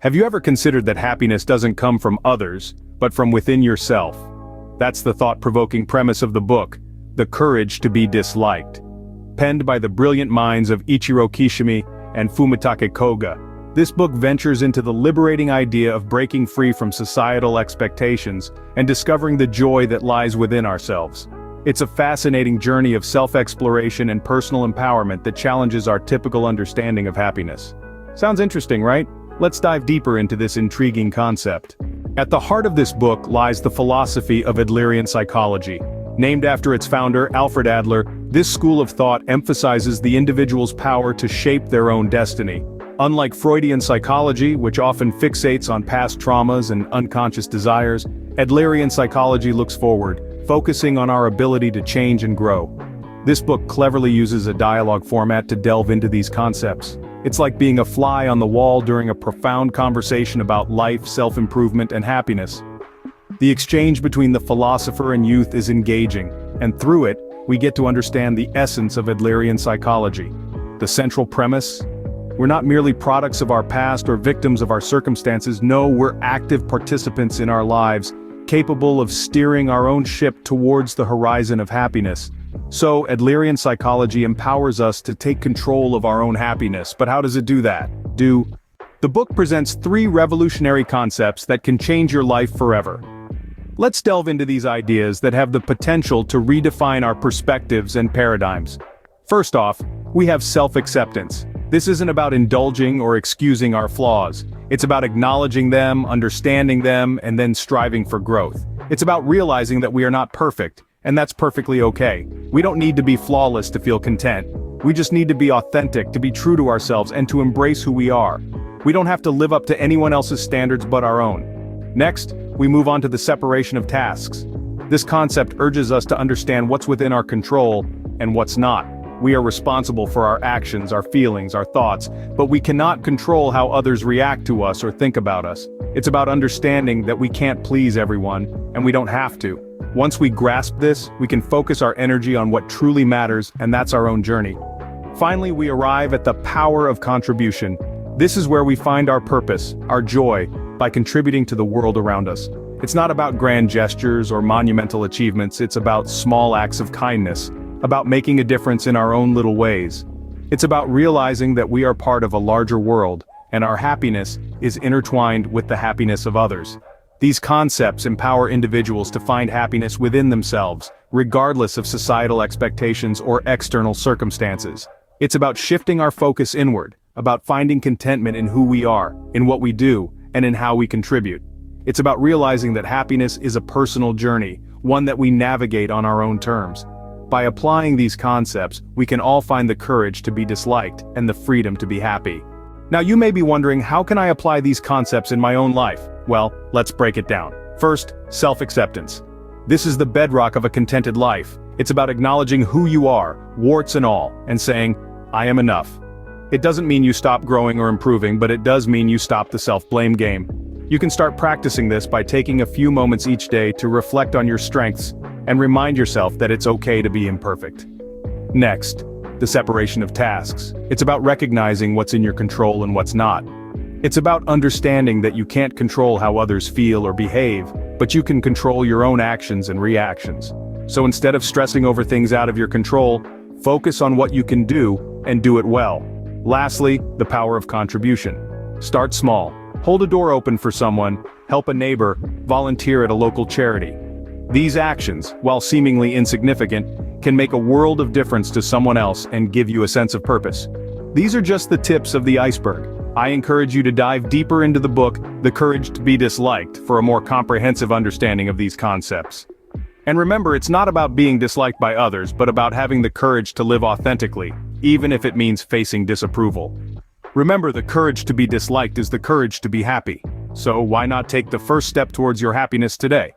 Have you ever considered that happiness doesn't come from others, but from within yourself? That's the thought-provoking premise of the book, The Courage to be Disliked. Penned by the brilliant minds of Ichiro Kishimi and Fumitake Koga, this book ventures into the liberating idea of breaking free from societal expectations and discovering the joy that lies within ourselves. It's a fascinating journey of self-exploration and personal empowerment that challenges our typical understanding of happiness. Sounds interesting, right? Let's dive deeper into this intriguing concept. At the heart of this book lies the philosophy of Adlerian Psychology. Named after its founder, Alfred Adler, this school of thought emphasizes the individual's power to shape their own destiny. Unlike Freudian psychology, which often fixates on past traumas and unconscious desires, Adlerian psychology looks forward, focusing on our ability to change and grow. This book cleverly uses a dialogue format to delve into these concepts. It's like being a fly on the wall during a profound conversation about life, self-improvement, and happiness. The exchange between the philosopher and youth is engaging, and through it, we get to understand the essence of Adlerian psychology. The central premise? We're not merely products of our past or victims of our circumstances. No, we're active participants in our lives, capable of steering our own ship towards the horizon of happiness. So, Adlerian psychology empowers us to take control of our own happiness. But how does it do that? The book presents 3 revolutionary concepts that can change your life forever. Let's delve into these ideas that have the potential to redefine our perspectives and paradigms. First off, we have self-acceptance. This isn't about indulging or excusing our flaws. It's about acknowledging them, understanding them, and then striving for growth. It's about realizing that we are not perfect, and that's perfectly okay. We don't need to be flawless to feel content. We just need to be authentic, to be true to ourselves, and to embrace who we are. We don't have to live up to anyone else's standards but our own. Next, we move on to the separation of tasks. This concept urges us to understand what's within our control and what's not. We are responsible for our actions, our feelings, our thoughts, but we cannot control how others react to us or think about us. It's about understanding that we can't please everyone, and we don't have to. Once we grasp this, we can focus our energy on what truly matters, and that's our own journey. Finally, we arrive at the power of contribution. This is where we find our purpose, our joy, by contributing to the world around us. It's not about grand gestures or monumental achievements, it's about small acts of kindness, about making a difference in our own little ways. It's about realizing that we are part of a larger world, and our happiness is intertwined with the happiness of others. These concepts empower individuals to find happiness within themselves, regardless of societal expectations or external circumstances. It's about shifting our focus inward, about finding contentment in who we are, in what we do, and in how we contribute. It's about realizing that happiness is a personal journey, one that we navigate on our own terms. By applying these concepts, we can all find the courage to be disliked and the freedom to be happy. Now you may be wondering, how can I apply these concepts in my own life? Well, let's break it down. First, self-acceptance. This is the bedrock of a contented life. It's about acknowledging who you are, warts and all, and saying, I am enough. It doesn't mean you stop growing or improving, but it does mean you stop the self-blame game. You can start practicing this by taking a few moments each day to reflect on your strengths and remind yourself that it's okay to be imperfect. Next, the separation of tasks. It's about recognizing what's in your control and what's not. It's about understanding that you can't control how others feel or behave, but you can control your own actions and reactions. So instead of stressing over things out of your control, focus on what you can do and do it well. Lastly, the power of contribution. Start small. Hold a door open for someone, help a neighbor, volunteer at a local charity. These actions, while seemingly insignificant, can make a world of difference to someone else and give you a sense of purpose. These are just the tips of the iceberg. I encourage you to dive deeper into the book, The Courage to be Disliked, for a more comprehensive understanding of these concepts. And remember, it's not about being disliked by others, but about having the courage to live authentically, even if it means facing disapproval. Remember, the courage to be disliked is the courage to be happy. So why not take the first step towards your happiness today?